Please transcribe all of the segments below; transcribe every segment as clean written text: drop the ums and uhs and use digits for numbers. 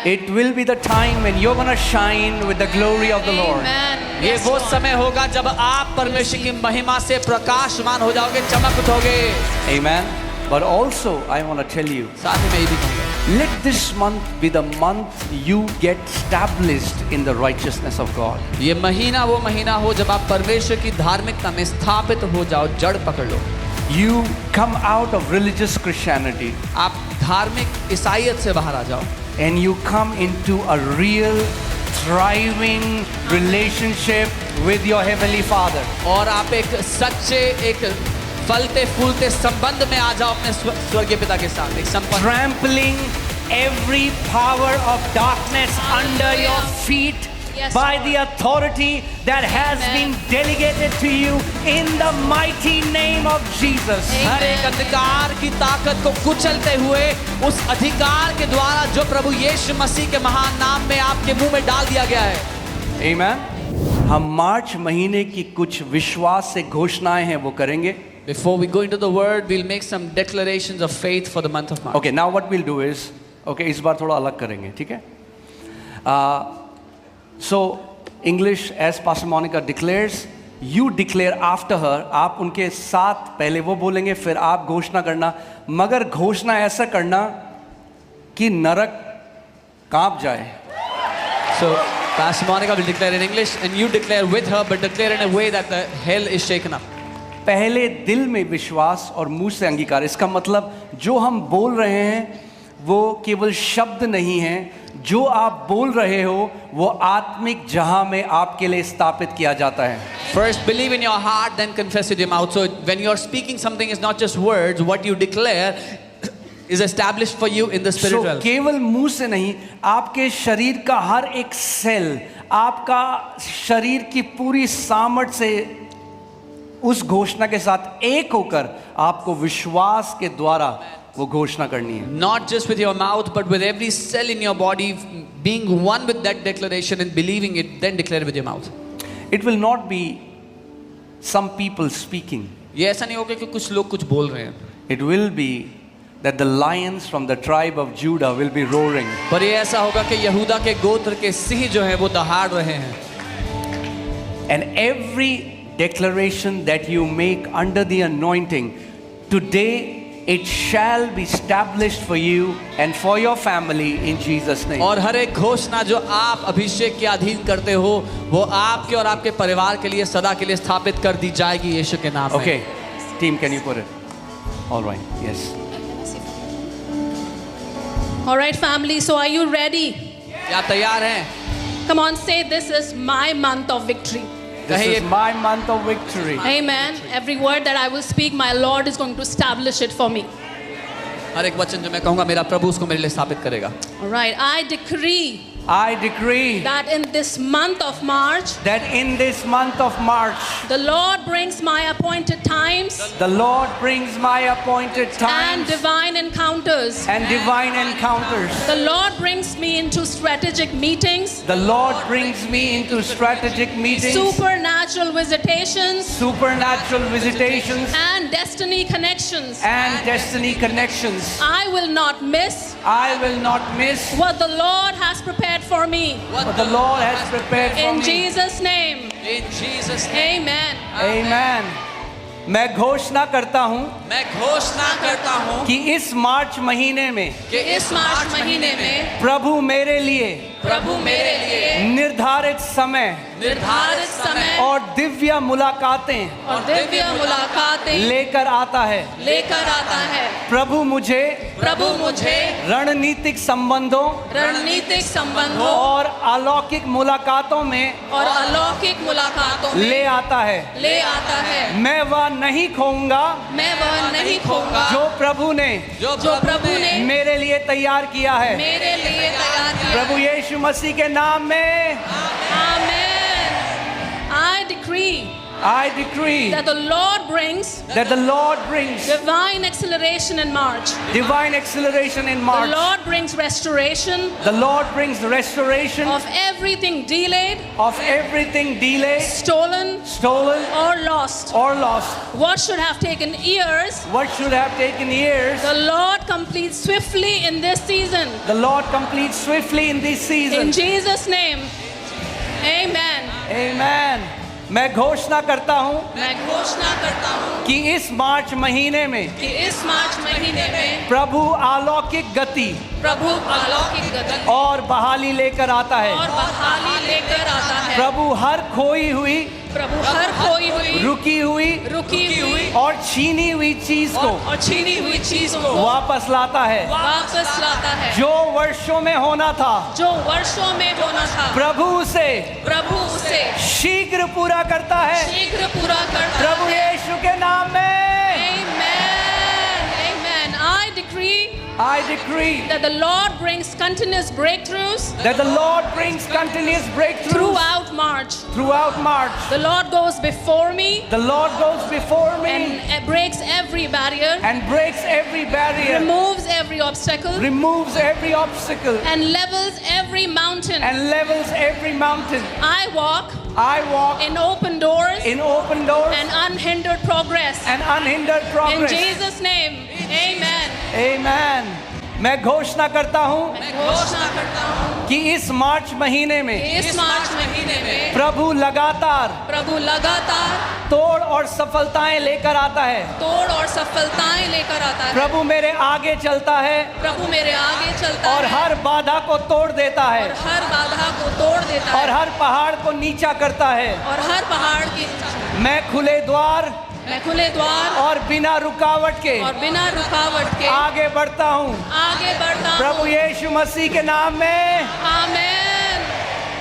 It will be the time when you're going to shine with the glory of the Lord. Amen. ये Yes, वो Lord. समय होगा जब आप परमेश्वर की महिमा से प्रकाशमान हो जाओगे, चमक उठोगे। Amen. But also, I want to tell you, साथ ही मैं ये भी कहूँगा, let this month be the month you get established in the righteousness of God. ये महीना वो महीना हो जब आप परमेश्वर की धार्मिकता में स्थापित हो जाओ, जड़ पकड़ लो। You come out of religious Christianity आप धार्मिक ईसाईयत से बाहर आ जाओ and you come into a real, thriving relationship with your Heavenly Father. और आप एक सच्चे, एक फलते फूलते संबंध में आ जाओ अपने स्वर्गीय पिता के साथ, एक संबंध। Trampling every power of darkness under your feet Yes, by Lord. the authority that has Amen. been delegated to you in the mighty name of Jesus. Amen. हर एक अंधकार की ताकत को कुचलते हुए उस अधिकार के द्वारा जो प्रभु यीशु मसीह के महान नाम में आपके मुंह में डाल दिया गया है। Amen. हम मार्च महीने की कुछ विश्वास से घोषणाएं हैं वो करेंगे. Before we go into the word, we'll make some declarations of faith for the month of March. Okay, now what we'll do is, okay, इस बार थोड़ा अलग करेंगे, ठीक है? So English, as Pastor Monica declares, you declare after her. आप उनके साथ पहले वो बोलेंगे, फिर आप घोषणा करना. मगर घोषणा ऐसा करना कि नरक कांप जाए. So Pastor Monica will declare in English and you declare with her, but declare in a way that the hell is shaken up. पहले दिल में विश्वास और मुंह से अंगीकार. इसका मतलब जो हम बोल रहे हैं वो केवल शब्द नहीं है, जो आप बोल रहे हो वो आत्मिक जहां में आपके लिए स्थापित किया जाता है. First believe in your heart, then confess with your mouth. So when you are speaking something, is not just words. What you declare is established for you in the So, spiritual. केवल मुंह से नहीं, आपके शरीर का हर एक cell, आपका शरीर की पूरी सामर्थ से उस घोषणा के साथ एक होकर आपको विश्वास के द्वारा वो घोषणा करनी है. Not just with your mouth, but with every cell in your body being one with that declaration and believing it, then declare it with your mouth. It will not be some people speaking. ये ऐसा नहीं होगा कि कुछ लोग कुछ बोल रहे हैं, It will be that the lions from the tribe of Judah will be roaring. पर ये ऐसा होगा कि यहूदा के गोत्र के सिंह जो हैं वो दहाड़ रहे हैं. And every declaration that you make under the anointing, today it shall be established for you and for your family in Jesus' name. और हर एक घोषणा जो आप अभिषेक के अधीन करते हो वो आपके और आपके परिवार के लिए सदा के लिए स्थापित कर दी जाएगी यीशु के नाम में. Okay, team, can you put it? All right, yes. All right, family. So are you ready? क्या तैयार हैं? Come on, say this is my month of victory. This कहिए, is my month of victory. Amen. Every word that I will speak, my Lord is going to establish it for me. हर एक वचन जो मैं कहूँगा मेरा प्रभु उसको मेरे लिए स्थापित करेगा. All right. I decree I decree that in this month of March, that in this month of March, the Lord brings my appointed times the Lord brings my appointed and times divine encounters. and divine encounters. The Lord brings me into strategic meetings, The Lord brings me into strategic meetings, supernatural visitations, supernatural visitations, and destiny connections. and destiny connections. I will not miss I will not miss what the Lord has prepared for me. what the Lord has prepared for In me. Jesus' name. In Jesus name. Amen. Amen. मैं घोषणा करता हूँ मैं घोषणा करता हूँ कि इस मार्च महीने में कि इस मार्च महीने में प्रभु मेरे लिए प्रभु मेरे लिए निर्धारित समय निर्धारित समय और दिव्य मुलाकातें और दिव्य मुलाकातें लेकर आता है. लेकर आता है. प्रभु मुझे प्रभु मुझे रणनीतिक संबंधों रणनीतिक संबंधों और अलौकिक मुलाकातों में और अलौकिक मुलाकातों में ले आता है. ले आता है. मैं वह नहीं खोऊंगा मैं वह नहीं खोऊंगा जो प्रभु ने जो प्रभु ने मेरे लिए तैयार किया है. मेरे लिए तैयार किया. प्रभु यीशु मसीह के नाम में. Amen. I decree I decree that the Lord brings that the Lord brings divine acceleration in March. divine acceleration in The March. Lord brings restoration The Lord brings restoration of everything delayed, of everything delayed, stolen, stolen, or lost. or lost. What should have taken years, What should have taken years, the Lord completes swiftly in this season. the Lord completes swiftly in this season. In Jesus' name, amen. Amen. मैं घोषणा करता हूँ मैं घोषणा करता हूँ कि इस मार्च महीने में कि इस मार्च महीने में प्रभु अलौकिक गति प्रभु अलौकिक गति और बहाली लेकर आता है। और बहाली लेकर आता है। प्रभु हर खोई हुई, प्रभु हर खोई हुई, रुकी हुई और छीनी हुई चीज को और छीनी हुई चीज को वापस लाता है। वापस लाता है। जो वर्षों में होना था, जो वर्षों में होना था, प्रभु उसे शीघ्र पूरा करता है। शीघ्र पूरा करता प्रभु है। यीशु के नाम में Amen. Amen. I decree that the Lord brings continuous breakthroughs that the Lord brings continuous breakthroughs throughout March. The Lord goes before me The Lord goes before me and breaks every barrier, and breaks every barrier, removes every obstacle, removes every obstacle, and levels every mountain. and levels every mountain. I walk I walk in open doors in open doors and unhindered progress. and unhindered In progress. Jesus' name, amen. Amen. मैं घोषणा करता हूँ मैं घोषणा करता हूँ कि इस मार्च महीने में कि इस मार्च महीने में प्रभु लगातार प्रभु लगातार तोड़ और सफलताएं लेकर आता है। तोड़ और सफलताएं लेकर आता है। प्रभु मेरे आगे चलता है प्रभु मेरे आगे चलता और है हर बाधा को तोड़ देता और है हर बाधा को तोड़ देता और है हर पहाड़ को नीचा करता है। और हर पहाड़ की मैं खुले द्वार मैं खुले द्वार और बिना रुकावट के और बिना रुकावट के आगे बढ़ता हूँ। आगे बढ़ता हूँ। प्रभु यीशु मसीह के नाम में Amen.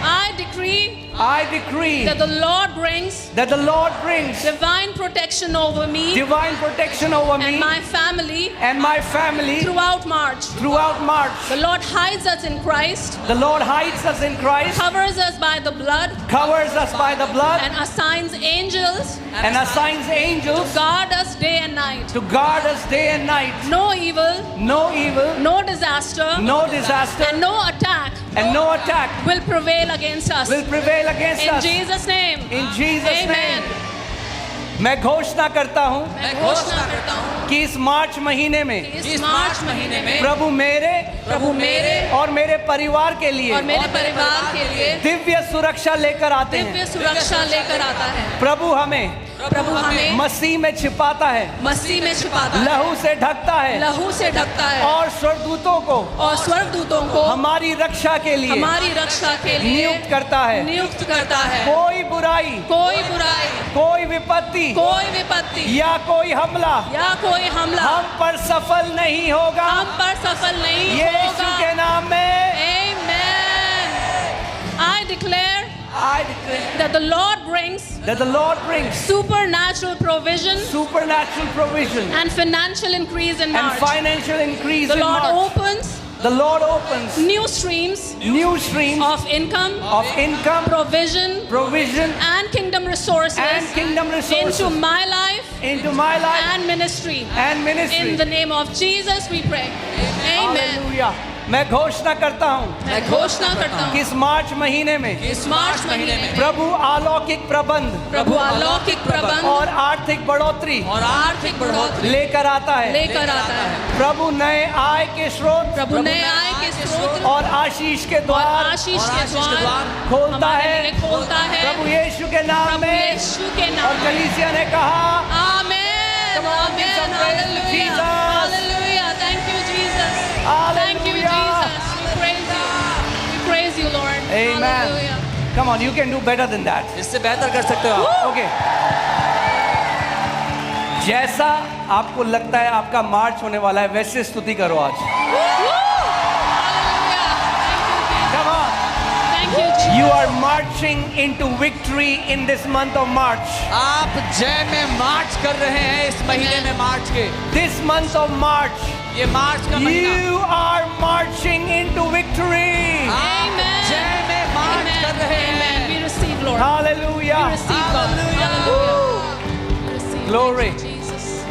I decree that the Lord brings brings divine protection over me divine protection over me and my family and my family throughout March. throughout March. The Lord hides us in Christ, The Lord hides us in Christ, covers us by the blood, covers us by the blood, and assigns angels and assigns angels to guard us day and night. to guard us day and night. No evil, No disaster, no disaster, and no attack no attack will prevail against us. will prevail against In us. Jesus' name. In Jesus' Amen. name. मैं घोषणा करता हूँ मैं घोषणा करता हूँ कि इस मार्च महीने में कि इस मार्च महीने में प्रभु मेरे और मेरे परिवार के लिए और मेरे परिवार के लिए दिव्य सुरक्षा लेकर आते हैं। दिव्य सुरक्षा लेकर आता है। प्रभु हमें मसीह में छिपाता है, मसीह में छुपाता है, लहू से ढकता है लहू से ढकता है और स्वर्गदूतों को हमारी रक्षा के लिए नियुक्त करता है। कोई बुराई, कोई विपत्ति या कोई हमला हम पर सफल नहीं होगा। यीशु के नाम में Amen. I declare that the Lord brings supernatural provision and financial increase in and March. financial increase The in Lord March. The Lord opens new streams of income, provision, and kingdom resources into my life and ministry. In the name of Jesus we pray. Amen. Hallelujah. मैं घोषणा करता हूँ मैं घोषणा करता कि हूँ इस मार्च महीने में इस मार्च महीने में प्रभु अलौकिक प्रबंध और आर्थिक बढ़ोतरी लेकर आता है। प्रभु नए आय के स्रोत और आशीष के द्वार खोलता है। प्रभु यीशु के नाम में और कलीसिया ने कहा Amen. Amen. Hallelujah. Hallelujah. Thank you, Jesus. Thank you, Jesus. We praise you, Lord. Amen. Hallelujah. Come on, you can do better than that. इससे बेहतर कर सकते हो आप। Okay. जैसा आपको लगता है आपका मार्च होने वाला है वैसे स्तुति करो आज। Come on. Thank you, Jesus. You are marching into victory in this month of March. आप जय में मार्च कर रहे हैं इस महीने में मार्च के। This month of March, ये मार्च का महीना you are marching into victory. आप जय में मार्च कर रहे हैं। Amen. We receive, Lord. Hallelujah. We receive, God. Hallelujah. Hallelujah. Glory. Jesus.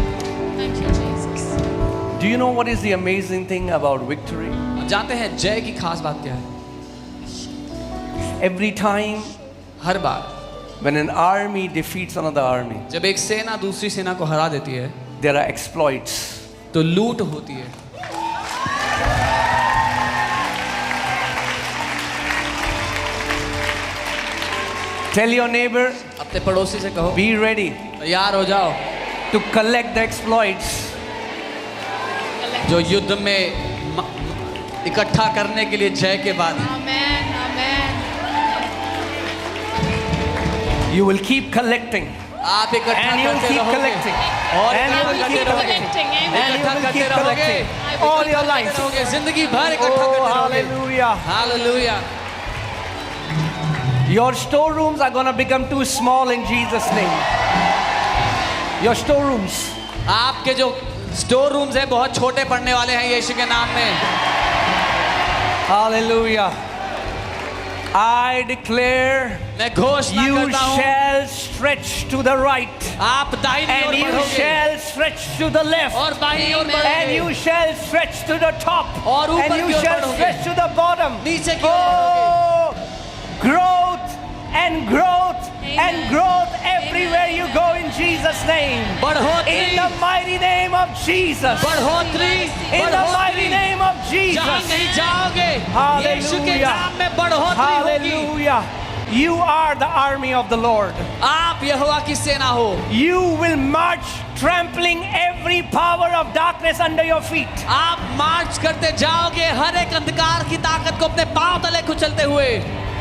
Thank you, Jesus. Do you know what is the amazing thing about victory? जानते हैं जय की खास बात क्या है? Every time her bar when an army defeats another army, जब एक सेना दूसरी सेना को हरा देती है there are exploits. तो लूट होती है. Tell your neighbor, अपने पड़ोसी से कहो be ready तैयार हो जाओ to collect the exploits. जो युद्ध में इकट्ठा करने के लिए जय के बाद Amen. Amen. You will keep collecting. आप इकट्ठा And you will करते keep रहोगे collecting. और And you इकट्ठा will करते keep रहोगे collecting. Amen. And you इकट्ठा will करते keep रहोगे collecting all your life. रहोगे जिंदगी भर इकट्ठा करते रहोगे. Hallelujah. Hallelujah. Your storerooms are going to become too small in Jesus' name. Your storerooms. आपके जो स्टोर रूम्स है बहुत छोटे पड़ने वाले हैं यीशु के नाम में. Hallelujah. I declare मैं घोषणा you करता हूँ shall stretch to the right. आप दाहिनी And ओर you बढ़ोगे shall stretch to the left. और बाईं ओर And बढ़ोगे you shall stretch to the top. और ऊपर And you की ओर shall बढ़ोगे. stretch to the bottom. नीचे की ओर बढ़ोगे. Oh, growth and growth and Amen. growth everywhere you go in Jesus' name. बढ़ोतरी In the mighty name of Jesus. बढ़ोतरी In the mighty name of जहाँ Jesus. नहीं जाओगे यीशु के Hallelujah. नाम में बढ़ोतरी होगी. Hallelujah. You are the army of the Lord. आप यहोवा की सेना हो. You will march trampling every power of darkness under your feet. आप मार्च करते जाओगे हर एक अंधकार की ताकत को अपने पांव तले कुचलते हुए.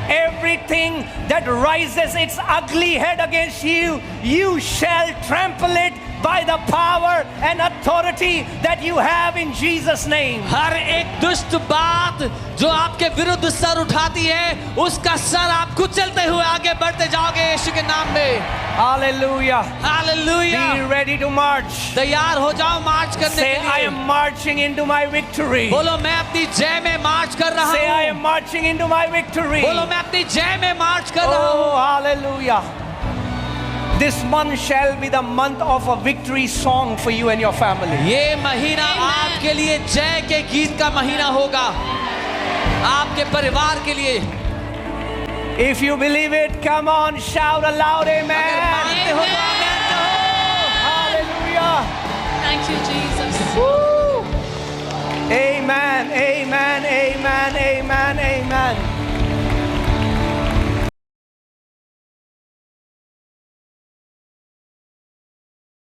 Everything that rises its ugly head against you, you shall trample it by the power and authority that you have in Jesus' name. हर एक दुष्ट बात जो आपके विरुद्ध सर उठाती है उसका सर आप कुचलते हुए आगे बढ़ते जाओगे यीशु के नाम में. Hallelujah. Be hallelujah. ready to march. तैयार हो जाओ मार्च करने Say, के I लिए. am marching into my victory. बोलो मैं अपनी जय में मार्च कर रहा Say, I हूँ. am marching into my victory. बोलो मैं अपनी जय में मार्च कर रहा हूँ. Oh, hallelujah. This month shall be the month of a victory song for you and your family. ये महीना Amen. आपके लिए जय के गीत का महीना होगा आपके परिवार के लिए. If you believe it, come on, shout aloud, अगर amen. मानते हो तो आमीन कहो. Hallelujah. Thank you, Jesus. Woo. Amen. Amen.